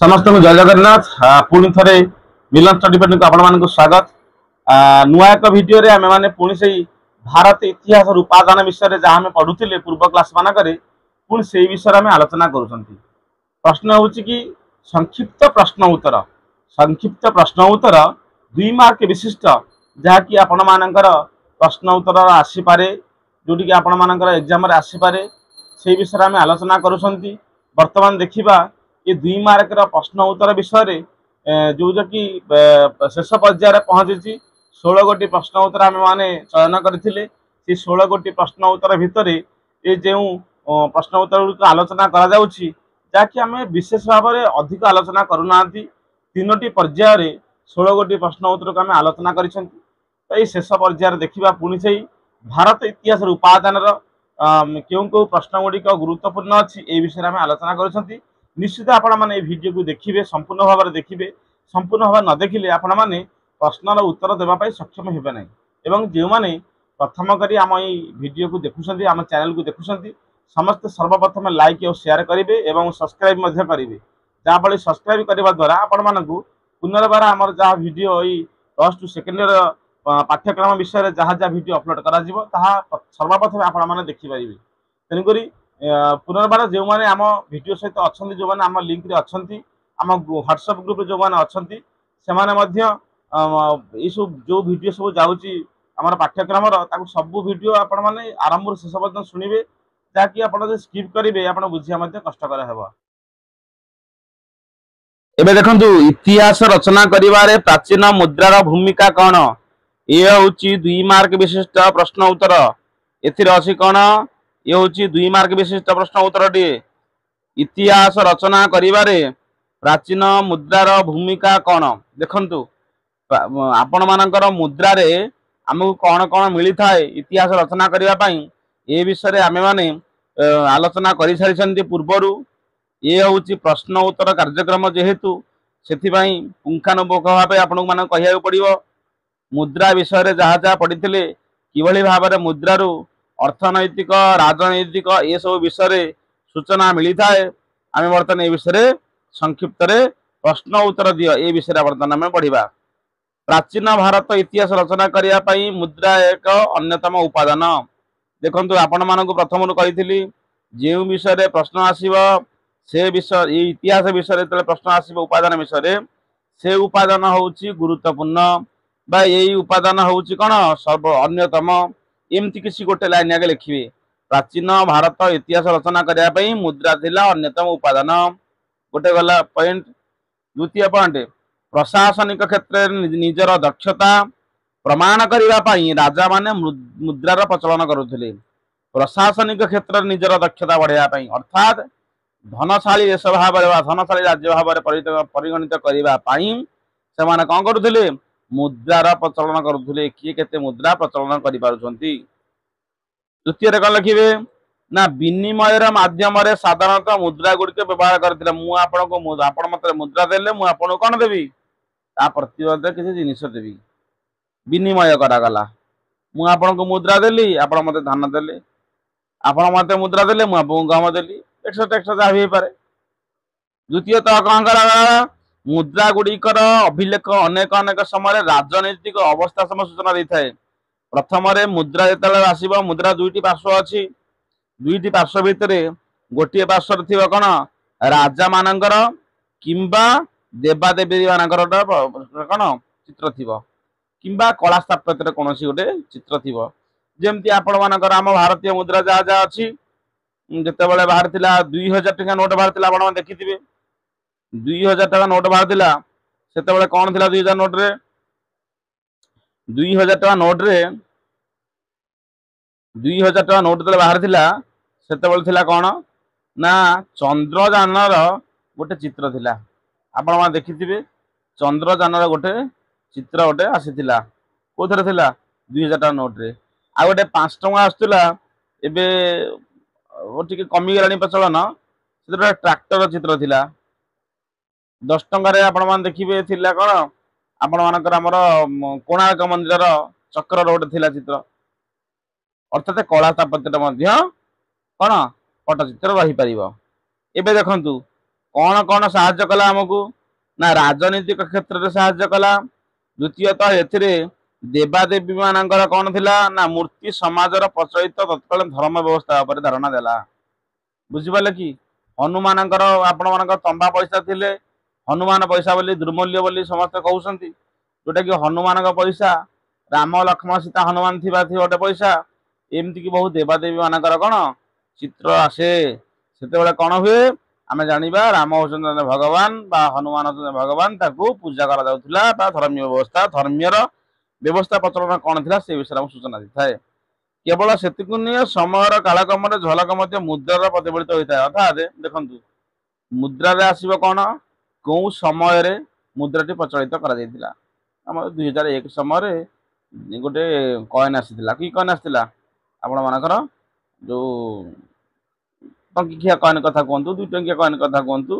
समस्त को जय जगन्नाथ पुणी थे मिलन स्टडी पेट को आपण स्वागत नुआ एक भिडियो रे आमे माने पुणी से भारत इतिहास उपादान विषय जहाँ आम पढ़ुले पूर्व क्लास मानक पुणी से विषय आम आलोचना करुँच। प्रश्न हूँ कि संक्षिप्त प्रश्न उत्तर 2 मार्क विशिष्ट जहाँकि आपण मानकर प्रश्न उत्तर आसीपे जोटि आपण मानकर एग्जाम आसीपे से विषय आम आलोचना करुँच। वर्तमान देखा ये 2 मार्क प्रश्न उत्तर विषय जो कि शेष पर्यायर पहुंची 16 गोटी प्रश्न उत्तर आम मैंने चयन करते 16 गोटी प्रश्न उत्तर भितर ये जो प्रश्न उत्तर आलोचना जहाँकि आम विशेष भाव में अधिक आलोचना करूना 3टी पर्यायर 16 गोटी प्रश्न उत्तर को आम आलोचना कर शेष पर्यायर देखा पुणी से भारत इतिहास उपादान क्यों प्रश्न गुड़िक गुरुत्वपूर्ण अच्छी ये विषय में आलोचना कर निश्चित आपण मैंने वीडियो को देखिए संपूर्ण भाव में देखिए संपूर्ण भाव न देखिले आपण मैंने प्रश्नर उत्तर देवाई सक्षम हे ना एवं जो मैंने प्रथम करी आम वीडियो को देखुं आम चैनल को देखुं समस्ते सर्वप्रथम लाइक और शेयर करेंगे और सब्सक्राइब करेंगे जहाँफल सब्सक्राइब करने द्वारा आपण मानू पुनर्बार आमर जहाँ video plus two second year पाठ्यक्रम विषय जहाँ जहाँ वीडियो अपलोड कर सर्वप्रथम आपण मैंने देखिपारे तेणुक पुनर्बार जो मैंने आम वीडियो सहित अच्छा जो मैंने आम लिंक अच्छा आम व्हाट्सएप ग्रुप जो मैंने अच्छा से सब जो वीडियो सब जाऊँगी आम पाठ्यक्रम सब वीडियो आपण मैंने आरंभ शेष पर्यटन शुणे जहाँकि आप स्किप करेंगे आप बुझा कष्टर हे। एबे देखंतु इतिहास रचना करिवारे प्राचीन मुद्रार भूमिका कौन ये हूँ 2 मार्क विशिष्ट प्रश्न उत्तर एथिर अछि कौन ये हूँ 2 मार्क विशिष्ट प्रश्न उत्तर टी इतिहास रचना करिवारे प्राचीन मुद्रार भूमिका कौन देखंतु आपण मानकर मुद्रा रे आमको कौन कौन मिली थाए इतिहास रचना करिवा पई ए विषय आमे माने आलोचना करि सारिसंती पूर्वरु ये हूँ प्रश्न उत्तर कार्यक्रम जेहेतु से पुंखानुपुंख भाव आपण मान कह पड़ो मुद्रा विषय जहाँ जहाँ पढ़ी कि भाव में मुद्रारू अर्थनैतिक राजनैतिक ये सब विषय सूचना मिली थाए आम बर्तमान ये विषय संक्षिप्त प्रश्न उत्तर दियो ये विषय बर्तमान आम पढ़ा। प्राचीन भारत इतिहास रचना करने मुद्रा एक अन्यतम उपादान देखंतु आपण मानक प्रथम कही जो विषय प्रश्न आसीबो से विषय इतिहास विषय प्रश्न आसीबो उपादान विषय से उपादान होउची गुरुत्वपूर्ण बा यही उपादान होउची कौन सर्व अन्यतम एमती किसी गोटे लाइन आगे लिखिए प्राचीन भारत इतिहास रचना करने मुद्रा थिला अन्यतम उपादान गोटे गला पॉइंट। द्वितीय पॉइंट प्रशासनिक क्षेत्र निजर दक्षता प्रमाण करने राजा माने मुद्रार प्रचलन करुथिले प्रशासनिक क्षेत्र निजर दक्षता बढ़ाई अर्थात धनशाली देश भाव धनशाली राज्य भाव परिगणित करने से कौन करुथिले मुद्रार प्रचलन करुथिले किए केते मुद्रा प्रचलन करि पारुछंती। द्वितीय कौन लिखिए ना विनिमयर माध्यम साधारणतः मुद्रा गुड़िक व्यवहार करते आपण मत मुद्रा देले मुझे आपको कौन देवी ता प्रतिबद्ध किसी जिनिस देवी विनिमय करागला मुझे आपको मुद्रा देली आप मत धान देले आपण मत मुद्रा देले मुझे आपको गम देली एक्सट्रा एक्सट्रा जहाँ भी पारे। द्वितीयतः कौन करा मुद्रा गुड़िकर अभिलेख अनेक अनेक समय राजनैतिक अवस्था समय सूचना देता है। प्रथम मुद्रा जो आसो मुद्रा 2टी पार्श्व अच्छी 2टी पार्श्व भितर गोटे पार्श्व थी कौन राजा मानकर किंबा देवादेवी मानकर कौन चित्र थी किंबा कला स्थापत्य कौन गोटे चित्र थी जमती आपण मानकर आम भारतीय मुद्रा जहाँ जहाँ अच्छी जिते बड़े बाहर 2000 टका नोट बाहर आप देखिथे 2000 टका नोट बाहर से कौन थी 2000 नोट रे 2000 टका नोट रे 2000 टका नोट जो बाहर से कौन ना चंद्रयान गोटे चित्र थिला आपण देखिथे चंद्रयान गोटे चित्र गोटे आसीला कौ थे 2000 टका नोट रे आ गोटे 5 टका आसला टे कमिगला प्रचलन से ट्राक्टर चित्र थिला 10 टकर आपण देखिए कौन आपण मानकर आमर कोणार्क मंदिर चक्र गोटे थिला चित्र अर्थात कला स्थापत्य कौन पटचित्र रही पार। एबे देखंतु कौन साहाय्य कला आमको ना राजनीतिक क्षेत्र में साहाय्य कला। द्वितीयतः एथिरे देवादेवी मानकर कौन थिला ना मूर्ति समाजर प्रचलित तत्काल धर्म व्यवस्था पर धारणा देला। बुझिपारे कि हनुमान आपण मान तंबा पैसा थिले हनुमान पैसा बोली दुर्मूल्य बोली समस्त कहउसंती जोटा कि हनुमान पैसा राम लक्ष्मण सीता हनुमान थिबा थी गोटे पैसा एमती कि बहुत देवादेवी मानकर कौन चित्र आसे सेते कौन हुए आम जाना राम होचंदी भगवान बा हनुमान होचंदी भगवान ताकू पूजा करा जाउथिला बा धर्मीय व्यवस्था धर्मीय व्यवस्था प्रचलन कौन थिला से विषय में सूचना दी थाए। केवल सेतिकु नहीं समय कालक्रम झलक मुद्रार प्रतिफलित होता है अर्थात देखु मुद्रार आसब कौन कौ समय मुद्राटी प्रचलित करा आम 2001 समय गोटे कॉइन आसीला कि कॉइन आसीला आपण मानकर जो टंकिया कॉइन कथा कहतु 2 टंकिया कॉइन कथा कहतु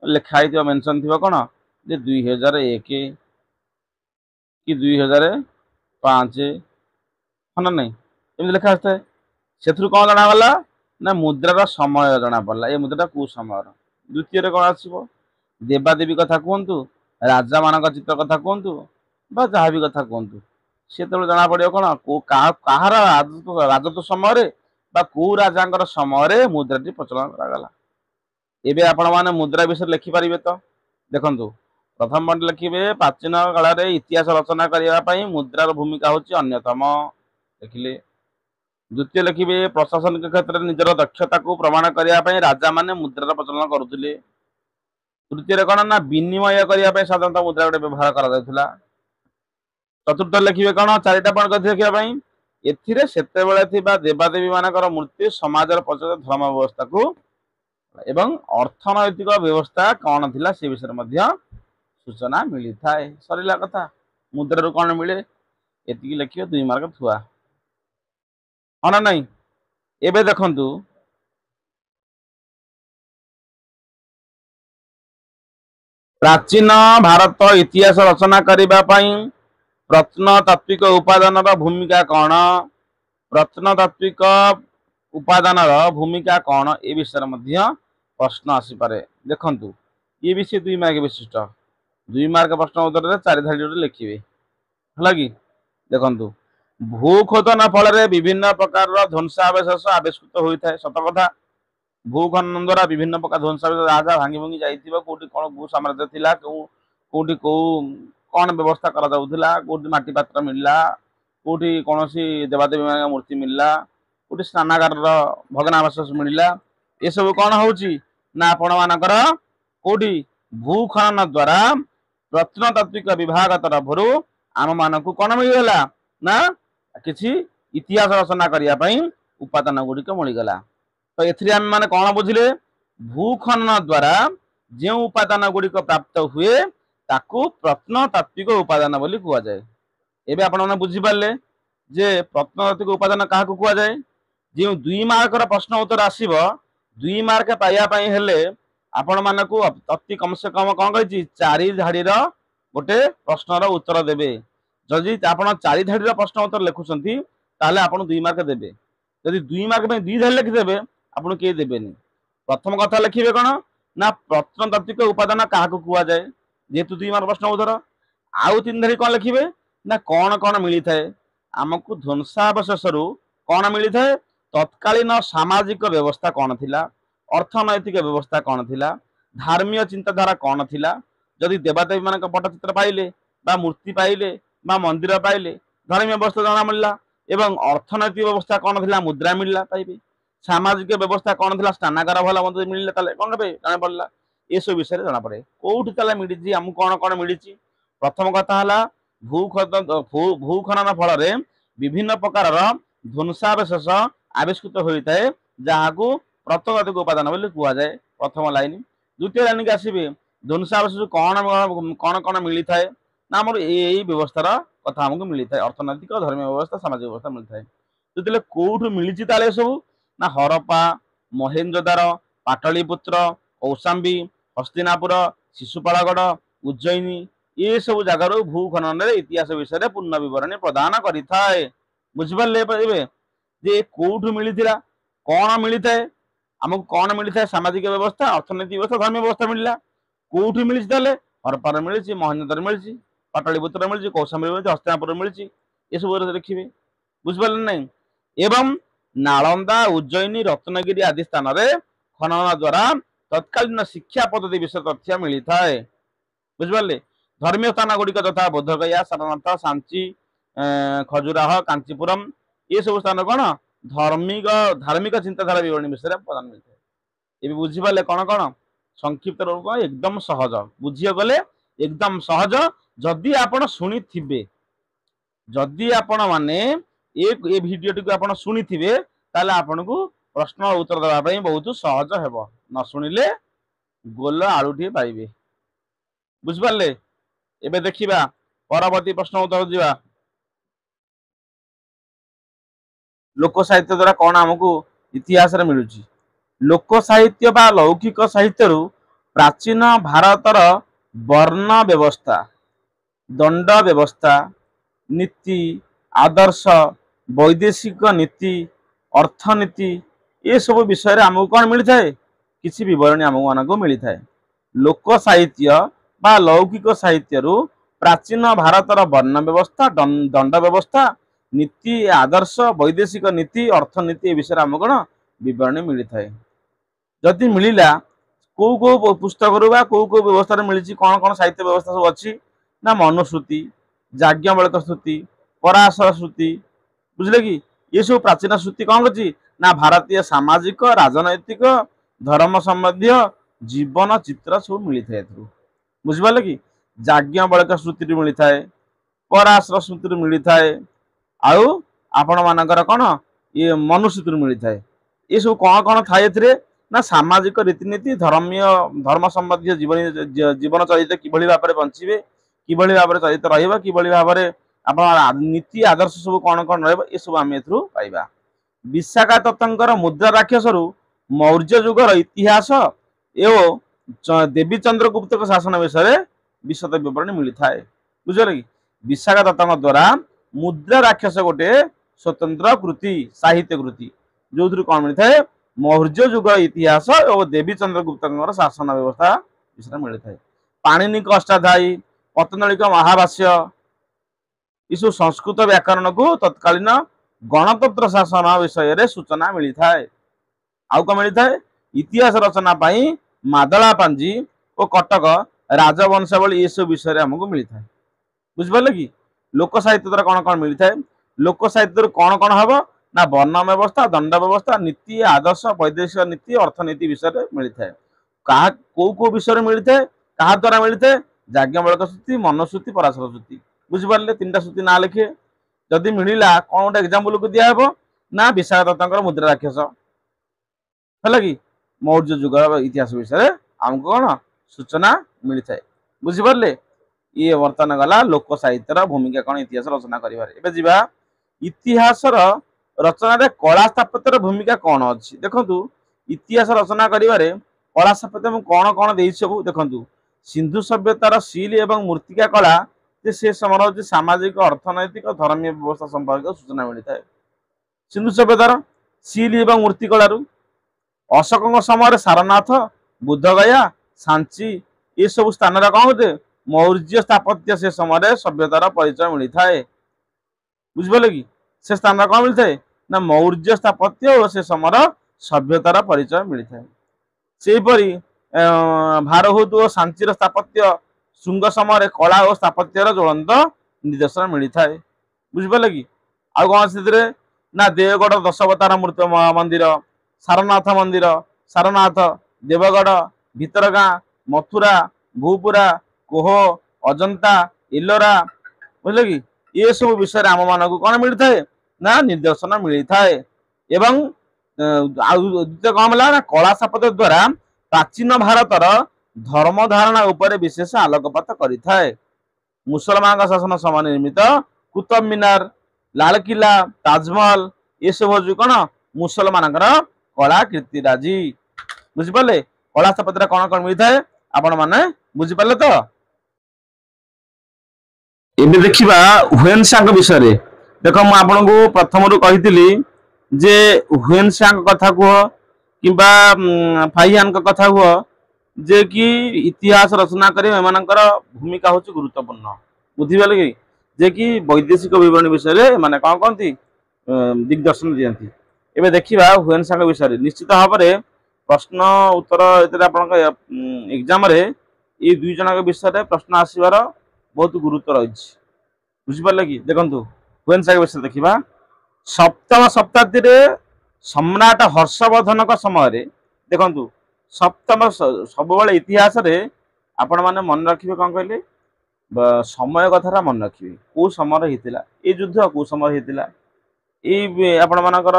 लिखाई मेंशन थी कौन जे 2001 कि 2005 हाँ ना एमती लिखा आए से कौन जनागला ना मुद्रार समय जना पड़ा ये मुद्रा कौ समय। द्वितीय कौन आसो देवादेवी कथा कहतु राजा मान चित्र कथा कहतु बा जहाँ भी कथा कहतु से जना पड़ो कौन कहार राजत्व समय बा कौ राजा समय मुद्राटी प्रचलन करागला। एबे आपण माने मुद्रा विषय लिखिपारे तो देखु प्रथम पॉइंट लिखे प्राचीन काल इतिहास रचना करने मुद्रार भूमिका हूँ अन्यतम लिखिले। द्वितीय लिखे प्रशासनिक क्षेत्र में निजर दक्षता को प्रमाण करने राजा माने मुद्रार प्रचलन करुले। तृतीय कौन ना विनिमय करने साधारणतः मुद्रा गोटे व्यवहार करा। चतुर्थ लिखे कौन 4टा पॉइंट देखा से देवादेवी मानकर मूर्ति समाजर प्रचलित धर्म व्यवस्था को एवं अर्थनैतिक व्यवस्था कौन थिला से विषय में सूचना मिली थाए। सरला कथा मुद्रा कौन मिले एति लिखे 2 मार्क थुआ हाँ ना नहीं। एबे देखंतु प्राचीन भारत इतिहास रचना करने प्रत्नतात्विक उपादान भूमिका कौन प्रत्नतात्विक उपादान भूमिका कौन ए विषय में प्रश्न आसीपे। देखंतु ये विषय 2 मार्क विशिष्ट 2 मार्क प्रश्न उत्तर 4 धाड़ी लिखिए है कि देखंतु भूखोदन फल विभिन्न प्रकार ध्वंसावशेष आविष्कृत होता है। सत कथा भूखनन द्वारा विभिन्न प्रकार ध्वंसावशेष राजा भांगी भांगी जाइथिबो कोठी कोन भू साम्राज्य थिला कोठी को कौन व्यवस्था करा जाउथिला कोठी माटी पात्र मिलला कोठी कोनोसी देवादेवी मूर्ति मिलला कोठी स्नानागार भग्नावशेष मिलला ये सब कौन होउची ना आपण मानकर कोठी भूखनन द्वारा प्रत्नतात्विक विभाग तरफ आम मानक कौन मिलगला ना किसी इतिहास रचना करने उपादान गुड़िक मिलगला। तो एथि माने कौन बुझिले भूखनन द्वारा जो उपादान गुड़िक प्राप्त हुए ताकू प्रत्नतात्विक उपादान बोली कुआ जाए। एबे आपण माने बुझी पारले जे प्रत्नतात्विक उपादान काहा को कुआ जाए। जो 2 मार्क प्रश्न उत्तर आसीबो 2 मार्क पाइया पई हेले आपण मानकू अति कम से कम कौन कही 4 धाड़ीर गोटे प्रश्नर उत्तर देबे। जदि आपण 4 धाड़ीर प्रश्न उत्तर लिखुचंती ताले आपण 2 मार्क देबे। जदि 2 मार्क में 2 धाड़ी लिखिदेबे आपण के देबेनी। प्रथम कथा लिखिबे कौन ना प्रत्नतात्विक उपादान काहा को कुआ जाए जेहेतु 2 मार्क प्रश्न उत्तर। आउ 3 धाड़ी कौन लिखिबे ना कौन कौन मिली थाए आमको ध्वंसावशेष कौन मिली थाए तत्कालीन सामाजिक व्यवस्था कौन थिला अर्थनैतिक व्यवस्था कौन थिला धार्मिक चिंताधारा कौन थिला। जदि देवादेवी मान पट्टचित्र पाइले बा मूर्ति पाइले बा मंदिर पाइले धर्मीय व्यवस्था जना मिलला एवं अर्थनैतिक व्यवस्था कौन थिला मुद्रा मिलला पाइबे सामाजिक व्यवस्था कौन थिला स्नानागार भला मंदिर मिलला ताले कौन हेबे जाना पड़ला ये सब विषय जना पड़े कोठी ताले मिली आम कौन कौन मिली। प्रथम कथा हला भूखनन फल विभिन्न प्रकार ध्वंसावशेष आविष्कृत होता है जहाँ को प्रत्नतात्विक उपादान बोली कुआ जाए प्रथम लाइन। द्वितीय लाइन के आसबे ध्वंसावशेष कौन कौन कौन मिली थाए ना आम यही व्यवस्थार कथा आमको मिली थाए अर्थनैतिक धर्मीय व्यवस्था सामाजिक व्यवस्था मिलता है। जो कौटू मिली सब ना हरप्पा महेंजोदार पाटलिपुत्र कौशाम्बी हस्तिनापुर शिशुपालगढ़ उज्जयिनी ये सब जगार भूखनन इतिहास विषय पूर्ण विवरणी प्रदान करें। बुझिपारे जे कौटू मिली कौन मिली थाए आमको कौन मिलता है सामाजिक व्यवस्था अर्थनैतिक व्यवस्था धर्म व्यवस्था मिलला कोठी मिली हरप्पार मिली महेंद्र मिली पाटलिपुत्र मिली कौशाम्बी मिली हस्तिनापुर मिली ये सब देखिए बुझिपारे ना एवं नालंदा उज्जयिनी रत्नगिरी आदि स्थान में खनन द्वारा तत्कालीन शिक्षा पद्धति विषय तथ्य मिलता है बुझिपारे धर्मीय स्थान गुड़िक तथा बोधगया सारनाथ सांची खजुराह कांचीपुरम ये सब स्थान कौन धार्मिक चिंताधारा विवरणी विषय प्रदान मिलता है ये बुझिपारे कौन कौन संक्षिप्त रूप एकदम सहज बुझी गले एकदम सहज जदि आपण शुणी जदि आपण माने ये भिडियो टी आपण शुणी ताले आपण को प्रश्न उत्तर देवाई बहुत सहज हेब न शुणिले गोल आलुटी पाइबे बुझिपारे एबे देखिबा परवर्ती प्रश्न उत्तर दिबा लोक साहित्य द्वारा कौन आमको इतिहास रे मिलुची लोक साहित्य बा लौकिक साहित्य प्राचीन भारतर वर्ण व्यवस्था दंड व्यवस्था नीति आदर्श वैदेशिक नीति अर्थनीति ये सब विषय आमको कौन मिलता है किसी विवरणी आमको मिलता है लोक साहित्य बा लौकिक साहित्य प्राचीन भारतर वर्ण व्यवस्था दंड व्यवस्था नीति आदर्श वैदेशिक नीति अर्थनीति विषय आम कौन विवरणी मिलता है जदि मिलला कौ कौ पुस्तक कौ कौ व्यवस्था मिली कौन कौन साहित्य व्यवस्था सब अच्छी ना मनुश्रुति याज्ञवल्क्य श्रुति पराशर श्रुति बुझले कि ये सब प्राचीन श्रुति कौन अच्छी ना भारतीय सामाजिक राजनैतिक धर्म संबंधी जीवन चित्र सब मिलता है बुझिपारे कि याज्ञवल्क्य श्रुति मिलता है पराशर श्रुति मिलता है आउ आपण मानकर कौन ये मनुश्रुति मिलता है ये सब कौन कौन थाए ना सामाजिक रीतिनीति धर्म संबंधी जीवन चरित किभली भाव में बंचे किभली भाव में चरित रहा किभली भाव में आप नीति आदर्श सब कौन कौन रही सब आम एथरू पाइबा विशाखा दत्तर मुद्रा राक्षस मौर्य युगर इतिहास एवं देवी गुप्त शासन विषय विशद विवरणी मिलता है बुझे कि विशाखा दत्त द्वारा मुद्रा राक्षस गोटे स्वतंत्र कृति साहित्य कृति जो कौन मिलता है मौर्य युग इतिहास और देवी गुप्त शासन व्यवस्था विषय मिलता है पाणिनिक अष्टाध्यायी पतंजलिक महाभाष्य इस संस्कृत व्याकरण को तत्कालीन गणतंत्र शासन विषय सूचना मिलता है आउ कौन मिलता है इतिहास रचना पाई मादला पांजी और कटक राजवंशावली ये सब विषय आमको मिलता है बुझिपारे कि लोक साहित्य द्वारा कौन कौन मिलता है लोक साहित्य कौन कौन हम ना वर्ण व्यवस्था दंड व्यवस्था नीति आदर्श वैदेशिक नीति अर्थनीति विषय मिलता है कहा कौ विषय मिलता है क्या द्वारा मिलता है याज्ञवल्क्य श्रुति मनुश्रुति पराशर श्रुति बुझिपारे तीनटा श्रुति ना लिखे जदि मिलला कौन गोटे एग्जाम्पल को दिहब ना विशाखा दत्तर मुद्रा राक्षस है कि मौर्य युग इतिहास विषय आमको कौन सूचना मिलता है बुझिपारे ये बर्तमान गला लोक साहित्यर भूमिका कौन इतिहास रचना कर इतिहास रचना कला स्थापत्यर भूमिका कौन अच्छी देखु इतिहास रचना करिवारे कला स्थापत्य कौन कौन दे सब देखु सिंधु सभ्यतार सील एवं मूर्तिका कला से समय सामाजिक अर्थनैतिक धर्मीय व्यवस्था संपर्क सूचना मिलता है सिंधु सभ्यतार सील एवं मूर्ति कलारू अशोक समय सारनाथ बुद्धगया सांची ये सब स्थान कौन होते मौर्य स्थापत्य से समय सभ्यतार परिचय मिलता है बुझिपारे कि से स्थान कौन मिलता है ना मौर्य स्थापत्य और से समय सभ्यतार परिचय मिलता है सेपरी भारहूत और सांचीर स्थापत्य शुंग समय कला और स्थापत्यर ज्वलंत निदर्शन मिलता है बुझिपारे कि आउ कौन से ना देवगढ़ दशावतार मूर्ति मंदिर सारनाथ मंदिर सारनाथ देवगढ़ भितरगाँ मथुरा भूपुरा कोह अजंता इलोरा बुझे कि ये सब विषय आम मान को कौन मिलता है ना निदर्शन मिलता है एवं द्वितीय कौन मिला ना कला स्थापत्य द्वारा प्राचीन भारतर धर्म धारणा उपरे विशेष आलोकपात करता है मुसलमान का शासन समय निर्मित कुतुब मीनार लाल किला ताजमहल ये सब हूँ कौन मुसलमान कला कीर्तिराजी बुझिपारे कला स्थापत्य कौन कौन मिलता है आपण माने बुझिपारे तो एबे देखिबा हुएनसांग विषय रे देखो मु आपन को प्रथम रु कहितली जे हुएनसांग कथा को किंबा फाइहान कथा हुआ जे कि इतिहास रचना करे एमानकर भूमिका होची गुरुत्वपूर्ण बुझिबाले कि जे कि वैदेशिक विवरण विषय माने कौन कहती दिग्दर्शन दियंती। एबे देखिबा हुएनसा के विषय निश्चित भाव में प्रश्न उत्तर एग्जाम रे ये दुई जन के विषय प्रश्न आसबार बहुत गुरुत्व रही बुझिपारे कि देखु हुएनसा के विषय देखा सप्तम शताब्दी रे सम्राट हर्षवर्धन समय देखु सप्तम सब इतिहास रे आपण मैंने मन रखिए कौन कहले समय कथा मन रखिए कौ समय होता ये युद्ध कौ समय होता ये आपण मानकर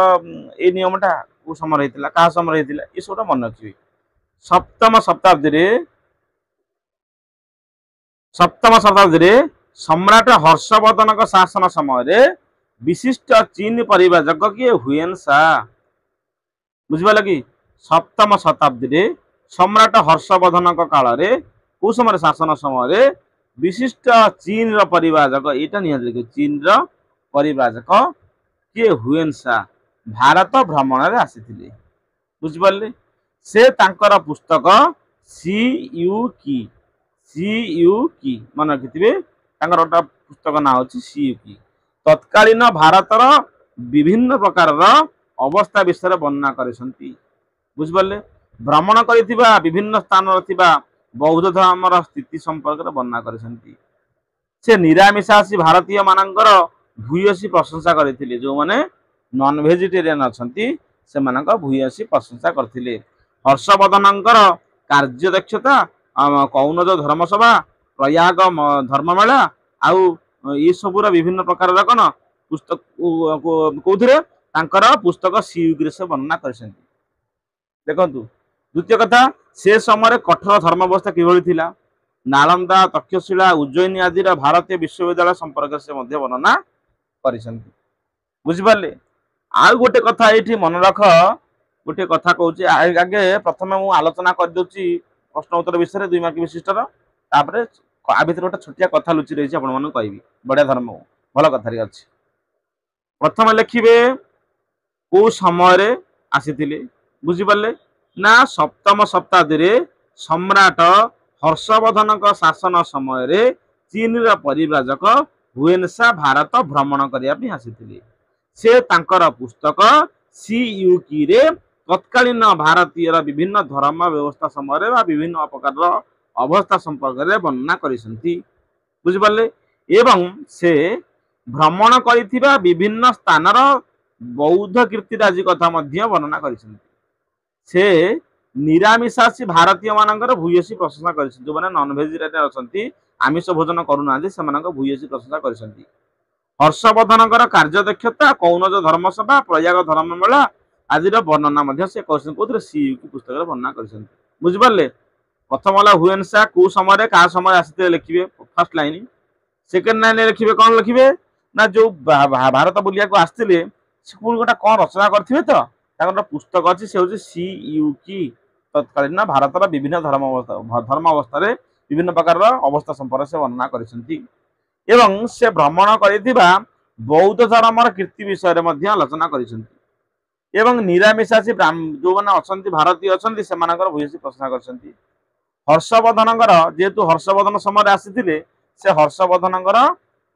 ये नियमटा कौ समय होता क्या समय होता ये सब मन रखिए। सप्तम शताब्दी सम्राट हर्षवर्धन शासन समय विशिष्ट चीन परिव्राजक किए हुएनसा बुझिपाल कि सप्तम शताब्दी सम्राट हर्षवर्धन काल रे कौ समय शासन समय विशिष्ट चीन परिव्राजक यहाँ निहत चीन परिव्राजक किए हुएनसा भारत भ्रमण रे आसीथिले बुझिपारे से तांकर पुस्तक सी यू की मन रखिथे गोटे पुस्तक ना होची सी यू की तत्कालीन भारतर विभिन्न प्रकार अवस्था विषय वर्णना करछंती बुझिपारे भ्रमण करिथिबा विभिन्न स्थान रथिबा बौद्ध धर्मर स्थिति संपर्क वर्णना करछंती। से निरामिषासी भारतीय मानकर भूयसी प्रशंसा करथिले जो माने नॉन वेजिटेरियन अछंती से मानक भूयसी प्रशंसा करथिले। हर्षवर्धनकर कार्य दक्षता कौनज धर्मसभा प्रयाग धर्ममेला आउ ये सबूर विभिन्न प्रकार कौन पुस्तक कौथिरे तांकर पुस्तक सीयुग्रे से वर्णना करछंती। देखंतु द्वितीय कथा से समय कठोर धर्म व्यवस्था किभଳି थिला नालंदा तक्षशिला उज्जयिनी आदि भारतीय विश्वविद्यालय संपर्क से मध्य वर्णना करछंती बुझिपारे। आ गोटे कथा ये मन रख गोटे कथा कहूँ आगे प्रथम मु आलोचना कर दूची प्रश्न उत्तर विषय 2 मार्क विशिष्टर तापर आ भीतर गोटे छोटिया कथा लुचि रही आपन कहबी बढ़िया धर्म भल कथा अच्छी। प्रथम लिखिबे को समय आसीथिले बुझिपारे ना सप्तम शताब्दी सम्राट हर्षवर्धन शासन समय चीन परिव्राजक हुएनसा भारत भ्रमण करने आसीथिले। से तांकर पुस्तक सीयूकी रे तत्कालीन भारतीय विभिन्न धर्म व्यवस्था समय विभिन्न प्रकार अवस्था संपर्क में वर्णना करिसंती बुझिपारे एवं से भ्रमण करिथिबा विभिन्न स्थानर बौद्ध कीर्तिराजी कथा मध्य वर्णना करिसंती। से निरामिषासी भारतीय मानकर भूयसी प्रशंसा करिसंती जो माने नॉन वेजिटेरियन अछंती आमिष भोजन करूनांती से मानक भूयसी प्रशंसा करिसंती। हर्षवर्धनकर कार्य दक्षता कौनज धर्मसभा प्रयाग धर्ममेला आदि वर्णना मध्य से कहते सीयूकी पुस्तक वर्णना करिसंती बुझिपारे। प्रथम वाला हुएनसा को समय क्या समय आसते लिखिए फर्स्ट लाइन सेकेंड लाइन लिखिए कौन लिखिए ना जो भारत बुलिया को आसते गोटे कौन रचना करथिबे तो पुस्तक अच्छी से हूँ सीयूकी तत्कालीन भारतर विभिन्न धर्म अवस्था विभिन्न प्रकार अवस्था संपर्क से वर्णना करछंती एवं से भ्रमण करिथिबा बौद्ध धर्मर कीर्ति विषय में आलोचना करछंती एवं निरामिषासी जो माने अछंती भारतीय अछंती सेमानकर भूयसी प्रशंसा करछंती। हर्षवर्धनकर जेहेतु हर्षवर्धन समय आसीथिले से हर्षवर्धनकर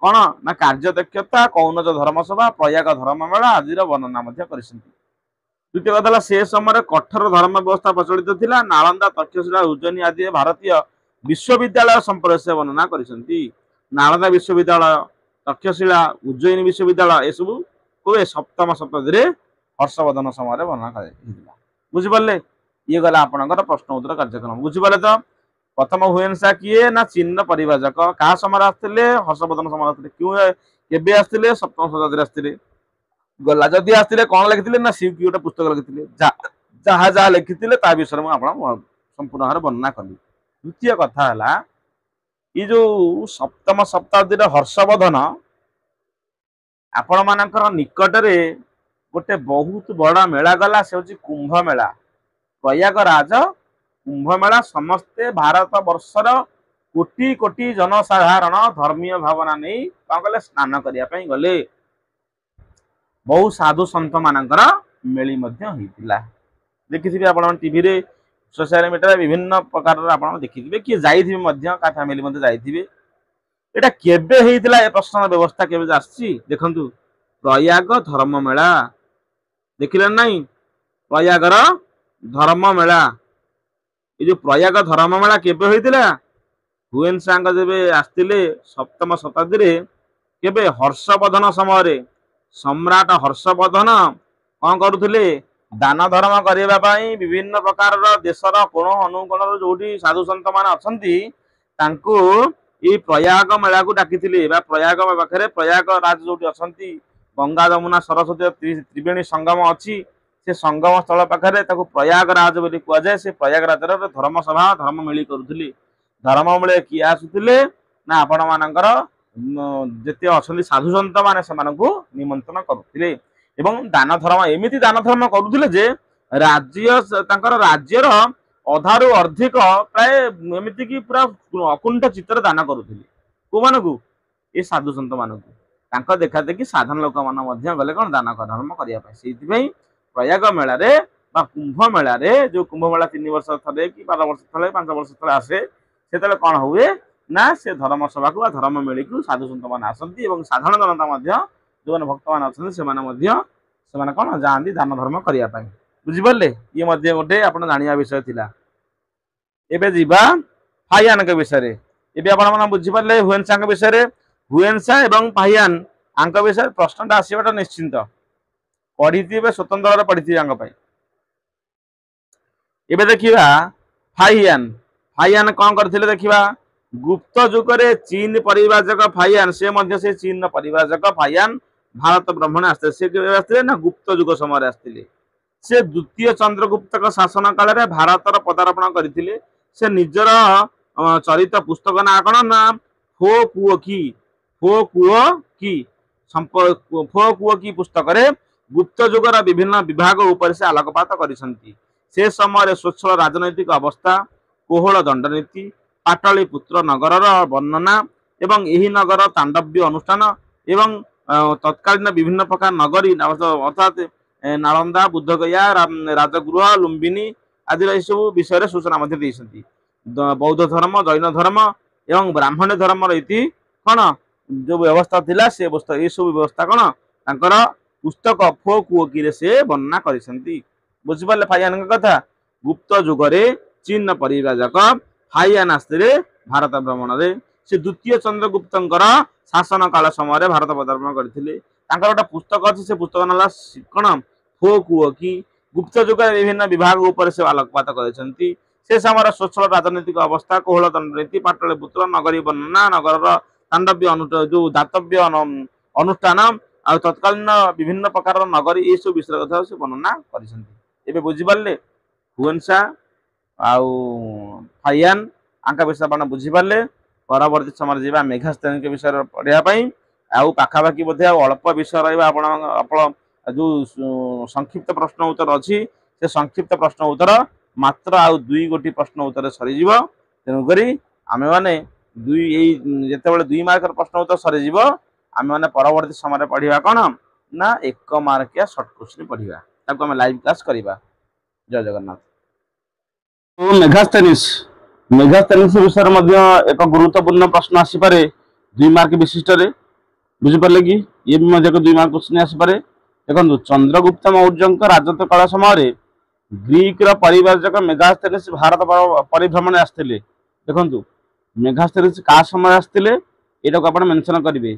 कौन ना कार्य दक्षता कौनज धर्मसभा प्रयाग धर्ममेला आदि वर्णना करछंती। द्वितीय कथा से समय कठोर धर्म व्यवस्था प्रचलित थिला नालंदा तक्षशिला उज्जयिनी आदि भारतीय विश्वविद्यालय संपर्क से वर्णना करछंती। नालंदा विश्वविद्यालय तक्षशिला उज्जयिनी विश्वविद्यालय ये सब को सप्तम शताब्दी हर्षवर्धन समय वर्णना करा बुझिपारे। ये गला आपनकर प्रश्न उत्तर कार्यक्रम बुझिपारे तो प्रथम हुएनसा किए ना चीन परिव्राजक क्या समय आसते हर्षवर्धन समय आसते क्यों केबे आसते सप्तम शताब्दी आसते गला जदि आसते कौन लिखिते ना सीयूकी गोटे पुस्तक लिखिते जहाँ जहाँ लिखिते विषय में आप संपूर्ण भाव वर्णना कली। द्वितीय कथा है ये जो सप्तम शताब्दी हर्षवर्धन आपण मानकर निकटरे गोटे बहुत बड़ा मेला गला से हूँ कुंभ मेला प्रयागराज कुंभ मेला समस्ते भारत वर्षर कोटी कोटी जनसाधारण धर्मीय भावना नहीं कौन कले स्नान करने गले बहु साधु सन्त मानकर मेली होइतिला देखिथिबे आपण टीवी रे सोशल मीडिया विभिन्न प्रकार आपण देखिथिबे कि जाइथिबे मध्य का फैमिली मध्य जाइथिबे एटा केबे हेइतिला ए प्रश्न व्यवस्था केबे आछि देखंतु प्रयाग धर्म मेला देखिले नहीं प्रयागर धर्म मेला ये जो प्रयाग धर्म मेला केबे होइतिला हुएन सांग जेबे आस्तिले सप्तम शताब्दी रे केबे हर्षवर्धन समय रे सम्राट हर्षवर्धन कौन करुथिले दान धर्म करबा पई विभिन्न प्रकार देशर कोण अनुकोण जोटी साधु संत मान अछंती तांको ये प्रयाग मेला को डाकिथिले बा प्रयाग पाखरे प्रयाग राज जोटी अछंती गंगा जमुना सरस्वती त्रिवेणी संगम अच्छी से संगम स्थल पाखरे ताको प्रयाग राज बोली कुआ जाए से प्रयाग राजर धर्म सभा धर्म मेली करुथिले धर्म मेले किए आसुथिले ना आपण मानकर जेते अछंती साधु संत माने सेमानकु निमंत्रण करुथिले एवं दान धर्म एमिति दान धर्म करुथिले जे राज्य तांकर राज्यर अधारु अधिक प्राय एमिति कि पूरा अकुंठ चित्तर दान करुथिले को मानकु ए साधु संत मानकु तांको देखा देखि साधारण लोक मान मध्य गले कोन दान धर्म करिया पय सेति पय प्रयाग मेला रे बा कुंभ मेला रे जो कुंभ मेला 3 वर्ष थले कि 12 वर्ष थले 5 वर्ष थले आसे सेतले कोन हुए ना से धर्म सभा को धर्म मेली को साधु संत मान आसंती एवं साधारण जनता मध्य जो भक्त मान अछन से माने मध्य से माने कोन जांदी दान धर्म करिया पय बुझि परले ये मध्य गोटे आपण जानिया विषय थिला एबे जीवा फायान के विषय रे एबे आपण माने बुझि परले हुएनसा के विषय रे हुएनसा एवं फायान आंक विषय प्रश्नटा आसीबाटा निश्चिंत पढ़ी स्वतंत्र पढ़ी आंक पाई एबे देखिबा फाइयान फाइयान कौन करथिले देखिबा गुप्त युग रे चीन परिव्राजक फाइयान से मध्य से चीन परिव्राजक फाइयान भारत ब्राह्मण आस्ते से आस्ते ना गुप्त युग समय आस्ते से द्वितीय चंद्रगुप्त का शासन काल रे भारतर पदार्पण करथिले से निजर चरित पुस्तक ना कण ना फो कुओ की फो कुओ की पुस्तक रे गुप्त युगर विभिन्न विभाग उपर से आलोकपात करिसंती से समय स्वच्छ राजनैतिक अवस्था कोहल दंडनीति पाटली पुत्र नगर वर्णना एवं यही नगर तांडव्य अनुष्ठान एवं तत्कालीन विभिन्न प्रकार नगरी अर्थात नालंदा बुद्धगया राजगृह लुम्बिनी आदि सब विषय सूचना बौद्ध धर्म जैन धर्म एवं ब्राह्मण धर्म रीति कौन जो व्यवस्था थिला से अवस्था ये सब व्यवस्था कौन तांकर पुस्तक फो कुओकी से वर्णना करिसंती बुझिपारे फाइयान कथा गुप्त युगरे चीन परिव्राजक फाइयान आस्ते भारत भ्रमण रे से द्वितीय चंद्रगुप्तर शासन काल समय भारत पदार्पण करथिले तांकर गोटे पुस्तक अछि से पुस्तक नाला कण फो कुओकी गुप्त युग विभिन्न विभाग उपर से आलोकपात करिसंती से समय स्वच्छ राजनैतिक अवस्था कोहल दंडनीति पाटली पुत्र नगरी वर्णना नगर तांडव्य जो दातव्य अनुष्ठान आ तत्कालीन विभिन्न प्रकार नगरी ये सब विषय कथा से वर्णना करिसंती एबे बुझि पारले हुएनसा आउ फाइयान आंका विषय आपण बुझि पारले परवर्ती समय जीवा मेघास्थनी के विषय पढ़िया पई आउ पाखापाखि बोधे अल्प विषय रहिबा आपण जो संक्षिप्त प्रश्न उत्तर अछि से संक्षिप्त प्रश्न उत्तर मात्र आउ 2 गोटी प्रश्न उत्तर सरी जीव तेनु करी आमे माने 2 जेते बेले 2 मार्क प्रश्न उत्तर सरी जीव आमे माने परवर्ती समय पढ़िबा कोन ना 1 मार्किया शॉर्ट क्वेश्चन पढ़िबा ताको हम लाइव क्लास करिबा जय जगन्नाथ मेघास्थनीस विषय मध्य एक गुरुत्वपूर्ण प्रश्न आसी पारे 2 मार्क विशिष्ट रे बुझि पारले कि ये भी मध्य 2 मार्क क्वेश्चन आसी पारे देखो चंद्रगुप्त मौर्य राजत्व काल समय ग्रीक परिव्राजक मेघास्थनीस भारत परिभ्रमण आसते देखो मेघास्थनीस का समय आसते यहाँ आप मेंशन करेंगे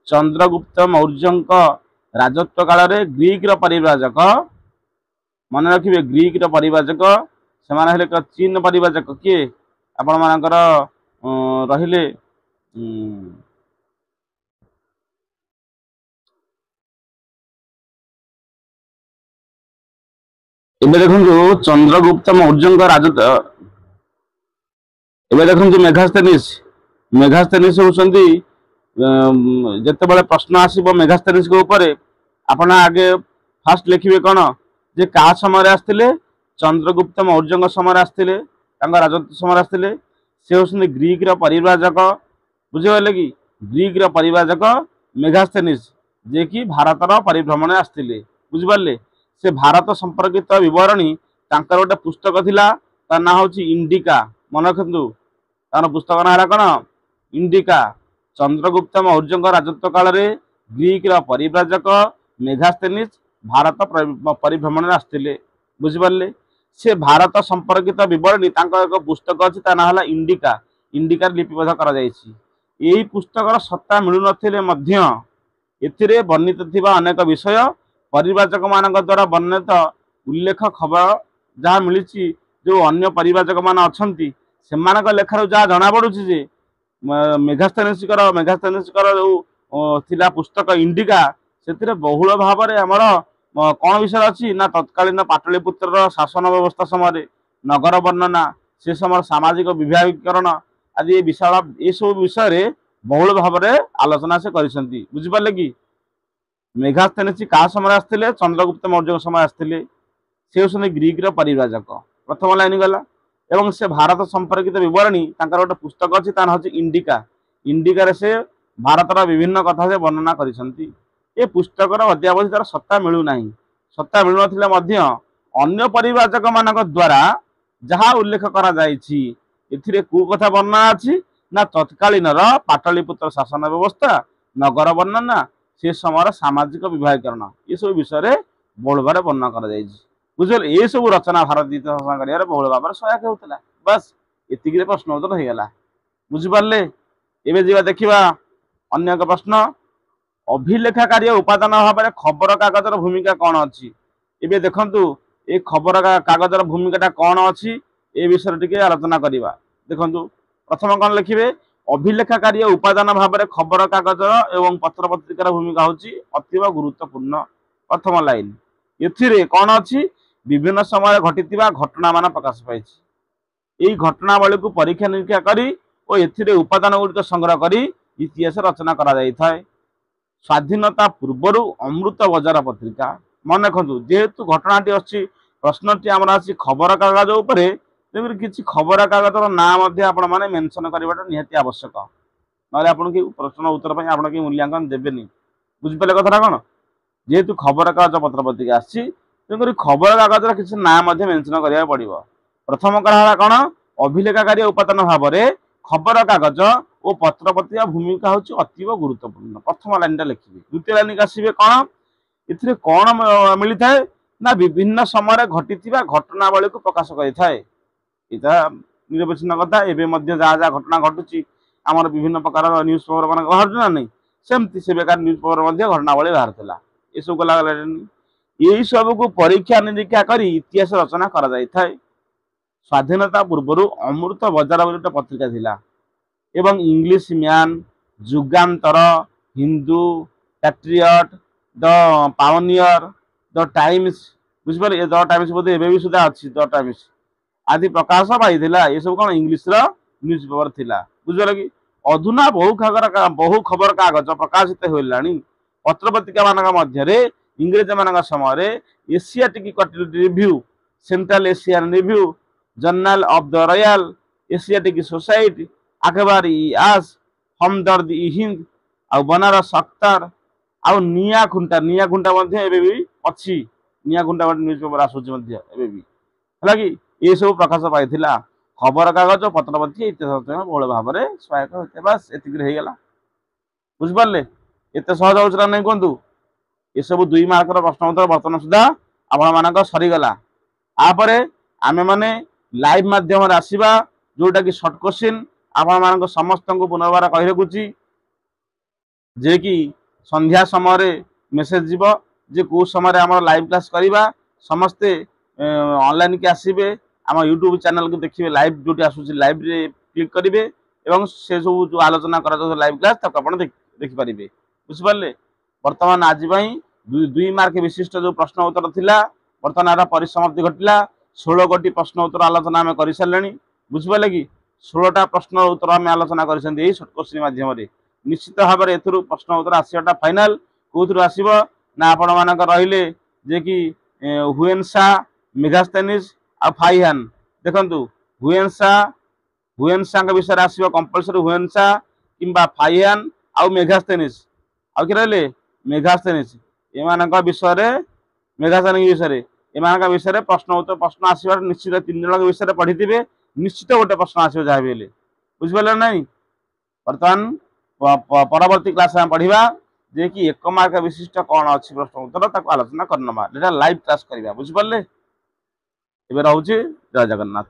चंद्रगुप्त मौर्य राजत्व काल में ग्रीक परिव्राजक मन रखिए ग्रीक परिव्राजक से चीन परिव्राजक किए आपण मानकर रहिले एबे देखो चंद्रगुप्त मौर्य राजत्व एबे देखो मेघास्थनीस होउछंती जेतेबेले प्रश्न आसीबो मेघास्थनीस के ऊपर आपण आगे फास्ट लिखिबे कोन जे का समय आस्तिले चंद्रगुप्त मौर्य समय आस्तिले तांका राजत्व समय आस्तिले से होउछंती ग्रीक परिव्राजक बुझिबले कि ग्रीक परिव्राजक मेघास्थनीस जे कि भारतर परिभ्रमण आस्तिले बुझिबले से भारत संपर्कित विवरणी तांकर गोटे पुस्तक थिला तार ना होची इंडिका मन रखंतु तार पुस्तक ना हला कोन इंडिका चंद्रगुप्त मौर्य राजत्व काल रे ग्रीक रा परिव्राजक मेघास्थेनिस भारत परिभ्रमण आसथिले बुझि पारले से भारत संपर्कित विवरणी तांकर एक पुस्तक अछि ता ना हला इंडिका इंडिका लिपिबद्ध करा जायछि एही पुस्तकर सत्ता मिलु नथिले मध्य एथिरे वर्णित थिबा अनेक विषय परिव्राजक मानक द्वारा वर्णित उल्लेख खबर जहाँ मिली जो अन्य परिव्राजक मान अछंती सेमानक लेखार जहाँ जना पड़ुछि जे मेघास्थेनिसकर जो थिला पुस्तक इंडिका से बहुल भाव में आमर कौन विषय अच्छी ना तत्कालीन पाटलिपुत्र शासन व्यवस्था समय नगर वर्णना से समय सामाजिक विभागीकरण आदि विशाल ये सब विषय बहुल भाव में आलोचना से करिसेंती बुझिपारे कि मेघास्थेनिस क्या समय आसते चंद्रगुप्त मौर्य समय आसते से होती ग्रीक परिव्राजक प्रथम लाइन गला एवं से भारत संपर्कित विवरणी गोटे पुस्तक अच्छी तार हूँ इंडिका इंडिकार से भारतर विभिन्न कथा से वर्णना करिसेंती ए पुस्तकर अद्यावधि तार सत्ता मिलूना सत्ता मिलुन अन्य परिव्राजक मान द्वारा जहाँ उल्लेख करा जायछि एथिरे कु कथा वर्णना अछि ना तत्कालीन पाटलिपुत्र शासन व्यवस्था नगर वर्णना से समय सामाजिक विभागीकरण ये सब विषय बहुल भाव वर्णना करा जायछि बुझल ये सब रचना भारत इतिहास कर बहुल भाव में सहायक होता बस एतिक प्रश्न उत्तर हो गला बुझिपारे एवं जा देखा अन्य एक प्रश्न अभिलेखाकारी उपादान भाव में खबर कागजर भूमिका कौन अच्छी एवं देखु ये खबर कागजर भूमिका कौन अच्छी ए विषय टी आलोचना करवा देखु प्रथम कौन लिखे अभिलेखाकारी उपादान भाव में खबर कागज एवं पत्र पत्रिकार भूमिका हूँ अतीव गुरुत्वपूर्ण प्रथम लाइन एथिरे कौन अच्छी विभिन्न समय घटी घटना मान प्रकाश पाई यही घटनावली को परीक्षा निरीक्षा करी और एथिरे उपादान गुड़िक संग्रह करी इतिहास रचना करा जाय थाए स्वाधीनता पूर्वर अमृत बजार पत्रिका मन रखु जेहेतु घटनाटी अच्छी प्रश्नटी आम आसी खबर कागज उपरे किसी खबर कागजर ना आपण मैंने मेनसन करवाटा निहाती आवश्यक ना आपन की प्रश्न उत्तर पर आप मूल्यांकन देवेनि बुझिपारे कथा कौन जेहेतु खबर कागज पत्र पत्रिका आसी तेणुक खबर कागजर किसी ना मेनसन करा पड़ो प्रथम करा कौन अभिलेखाकारी उपादान भाव में खबर कागज और पत्र पत्रिका भूमिका हूँ अतीव गुरुत्वपूर्ण प्रथम लाइन टा लिखिए द्वितीय लाइन की आसवे कौन ए कौन मिलता है ना विभिन्न समय घटी घटनावली को प्रकाश करें यहाँ निरपेक्ष कथा एवं जहाँ जहाँ घटना घटुची आमर विभिन्न प्रकार न्यूज पेपर मान बाहर ना नहीं सेमती से बेकार न्यूज पेपर घटनावली बाहर था ये सब गला यही सब को परीक्षा निरीक्षा कर इतिहास रचना करा जाय थाए स्वाधीनता पूर्व अमृत बजार गोटे पत्रिका थिला एवं English man Jugantar Hindu Patriot the Pioneer the Times बुझिपारे द टाइम्स बोधे एबे भी सुधा अच्छी द टाइम्स आदि प्रकाश पाई ये सब कौन इंग्लिश न्यूज पेपर थिला बुझल कि अधुना बहु खबर कागज प्रकाशित होलानी पत्र पत्रिका मान मध्य इंग्रेज मान समय Asiatic review central Asian review journal of the royal Asiatic society अखबार इ आस हमदर्द इ हिंद आ बनारस अख्तर आ निया खुंटा भी अच्छी निया खुंटा न्यूज पेपर आसूची है कि ये सब प्रकाश पाई खबर कागज पत्र पत्रिका इतिहास बहुल भाव में सहायक होते बस एतिकला बुझिपारे एत सहज हो नहीं कहतु ये सब 2 मार्कर प्रश्न उत्तर बर्तमान सुधा आपण सरीगला आपर आमे माने लाइव माध्यम आसवा जोटा कि शॉर्ट क्वेश्चन आपण समस्त को पुनर्बार कही रखुची जे कि संध्या समय मेसेज जीव जे को समय आम लाइव क्लास करवा समस्ते ऑनलाइन के आसबे आम यूट्यूब चैनल को देखिए लाइव जो आसूसी लाइव रे क्लिक करेंगे और से सब जो आलोचना कर लाइव क्लास तक आप देखिपारे बुझिपारे बर्तमान आज 2 मार्क विशिष्ट जो प्रश्न उत्तर थिला बर्तमान यार परिसमाप्ति घटला 16 गोटी प्रश्न उत्तर आलोचना आम कर सारे बुझिपारे कि 16टा प्रश्न उत्तर आम आलोचना कर शॉर्ट क्वेश्चन माध्यम निश्चित भाव में एथुरु प्रश्न उत्तर आसवाटा फाइनाल कौन आसव ना आपण मानक रहिले जे कि हुएनसा मेघास्थेनिस आ फाइहान देखंतु हुएनसा विषय आसव कंपलसरी हुएनसा किंबा फाइहान आ मेघास्थेनिस आ कि रहिले मेघास्थेनिस एमानक विषय मेघास्थेनिस विषय एमान विषय में प्रश्न उत्तर प्रश्न आसबार निश्चित 3 जन विषय पढ़ी थे निश्चित गोटे प्रश्न आसो जहाँ भी बुझिपारे ना बर्तमान परवर्ती क्लास में पढ़ा जे कि 1 मार्क विशिष्ट कौन अच्छी प्रश्न उत्तर आलोचना करना लाइव क्लास करवा बुझिपारे। रोचे जय जगन्नाथ।